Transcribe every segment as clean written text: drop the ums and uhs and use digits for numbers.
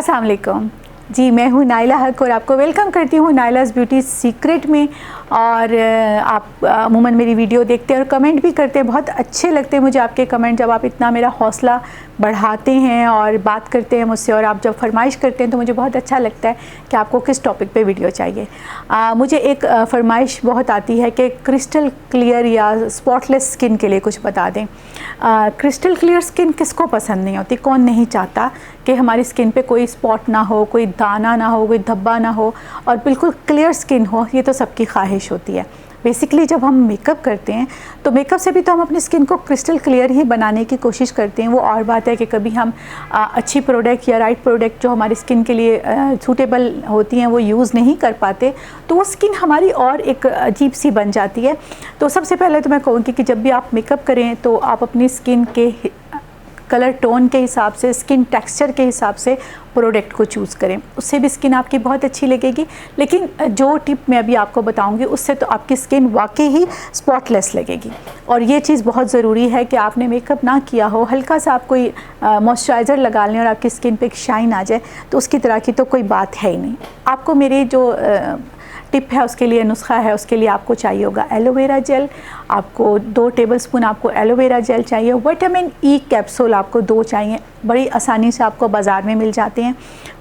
अस्सलाम वालेकुम जी, मैं हूँ नाइला हक और आपको वेलकम करती हूँ नाइलाज़ ब्यूटी सीक्रेट में। और आप अमूमन मेरी वीडियो देखते हैं और कमेंट भी करते हैं, बहुत अच्छे लगते हैं मुझे आपके कमेंट। जब आप इतना मेरा हौसला बढ़ाते हैं और बात करते हैं मुझसे और आप जब फरमाइश करते हैं तो मुझे बहुत अच्छा लगता है कि आपको किस टॉपिक पे वीडियो चाहिए। मुझे एक फरमाइश बहुत आती है कि क्रिस्टल क्लियर या स्पॉटलेस स्किन के लिए कुछ बता दें। क्रिस्टल क्लियर स्किन किसको पसंद नहीं होती, कौन नहीं चाहता कि हमारी स्किन पे कोई स्पॉट ना हो, कोई दाना ना हो, कोई धब्बा ना हो और बिल्कुल क्लियर स्किन हो। ये तो सबकी ख्वाहिश होती है। बेसिकली जब हम मेकअप करते हैं तो मेकअप से भी तो हम अपनी स्किन को क्रिस्टल क्लियर ही बनाने की कोशिश करते हैं। वो और बात है कि कभी हम अच्छी प्रोडक्ट या राइट प्रोडक्ट जो हमारी स्किन के लिए सूटेबल होती हैं वो यूज़ नहीं कर पाते, तो वो स्किन हमारी और एक अजीब सी बन जाती है। तो सबसे पहले तो मैं कहूँगी कि जब भी आप मेकअप करें तो आप अपनी स्किन के कलर टोन के हिसाब से, स्किन टेक्सचर के हिसाब से प्रोडक्ट को चूज़ करें, उससे भी स्किन आपकी बहुत अच्छी लगेगी। लेकिन जो टिप मैं अभी आपको बताऊंगी उससे तो आपकी स्किन वाकई ही स्पॉटलेस लगेगी। और ये चीज़ बहुत ज़रूरी है कि आपने मेकअप ना किया हो, हल्का सा आप कोई मॉइस्चराइज़र लगा लें और आपकी स्किन पे एक शाइन आ जाए तो उसकी तरह की तो कोई बात है ही नहीं। आपको मेरी जो टिप है उसके लिए, नुस्खा है उसके लिए आपको चाहिए होगा एलोवेरा जेल। आपको 2 टेबलस्पून आपको एलोवेरा जेल चाहिए। विटामिन ई कैप्सूल आपको 2 चाहिए, बड़ी आसानी से आपको बाज़ार में मिल जाते हैं।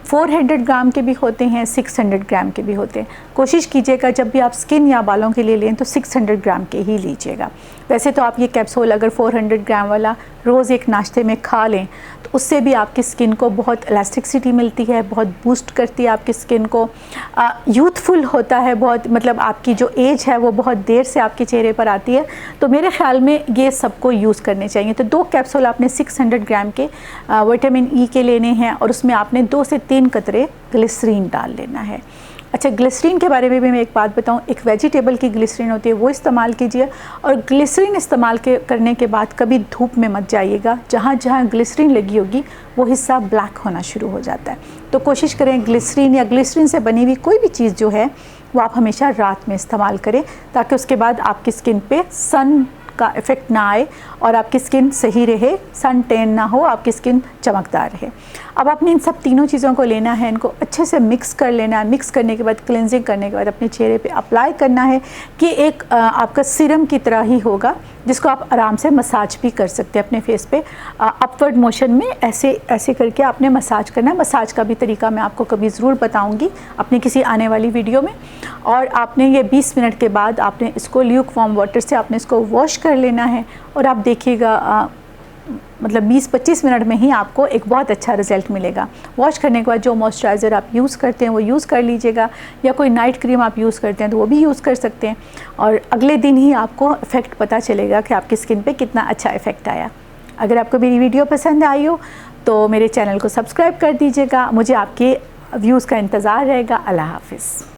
400 ग्राम के भी होते हैं, 600 ग्राम के भी होते हैं। कोशिश कीजिएगा जब भी आप स्किन या बालों के लिए लें तो 600 ग्राम के ही लीजिएगा। वैसे तो आप ये कैप्सूल अगर 400 ग्राम वाला रोज़ एक नाश्ते में खा लें तो उससे भी आपकी स्किन को बहुत इलास्टिसिटी मिलती है, बहुत बूस्ट करती है आपकी स्किन को, यूथफुल होता है बहुत, मतलब आपकी जो एज है वो बहुत देर से आपके चेहरे पर आती है। तो मेरे ख़्याल में ये सबको यूज़ करने चाहिए। तो 2 कैप्सूल आपने 600 ग्राम के विटामिन ई के लेने हैं और उसमें आपने 2 से 3 कतरे ग्लिसरीन डाल लेना है। अच्छा, ग्लिसरीन के बारे में भी मैं एक बात बताऊं, एक वेजिटेबल की ग्लिसरीन होती है वो इस्तेमाल कीजिए। और ग्लिसरीन इस्तेमाल करने के बाद कभी धूप में मत जाइएगा, जहाँ जहाँ ग्लिसरीन लगी होगी वो हिस्सा ब्लैक होना शुरू हो जाता है। तो कोशिश करें ग्लिसरीन या ग्लिसरीन से बनी हुई कोई भी चीज़ जो है वो आप हमेशा रात में इस्तेमाल करें, ताकि उसके बाद आपकी स्किन पे सन का इफ़ेक्ट ना आए और आपकी स्किन सही रहे, सन टेन ना हो, आपकी स्किन चमकदार रहे। अब आपने इन सब तीनों चीज़ों को लेना है, इनको अच्छे से मिक्स कर लेना है। मिक्स करने के बाद क्लेंजिंग करने के बाद अपने चेहरे पे अप्लाई करना है कि एक आपका सीरम की तरह ही होगा, जिसको आप आराम से मसाज भी कर सकते हैं अपने फेस पे। अपवर्ड मोशन में ऐसे ऐसे करके आपने मसाज करना है। मसाज का भी तरीका मैं आपको कभी ज़रूर बताऊंगी अपनी किसी आने वाली वीडियो में। और आपने ये 20 मिनट के बाद आपने इसको ल्यूक वार्म वाटर से आपने इसको वॉश कर लेना है और आप देखिएगा मतलब 20-25 मिनट में ही आपको एक बहुत अच्छा रिज़ल्ट मिलेगा। वॉश करने के बाद जो मॉइस्चराइज़र आप यूज़ करते हैं वो यूज़ कर लीजिएगा, या कोई नाइट क्रीम आप यूज़ करते हैं तो वो भी यूज़ कर सकते हैं। और अगले दिन ही आपको इफ़ेक्ट पता चलेगा कि आपकी स्किन पे कितना अच्छा इफ़ेक्ट आया। अगर आपको मेरी वीडियो पसंद आई हो तो मेरे चैनल को सब्सक्राइब कर दीजिएगा। मुझे आपके व्यूज़ का इंतज़ार रहेगा। अल्लाह हाफ़िज़।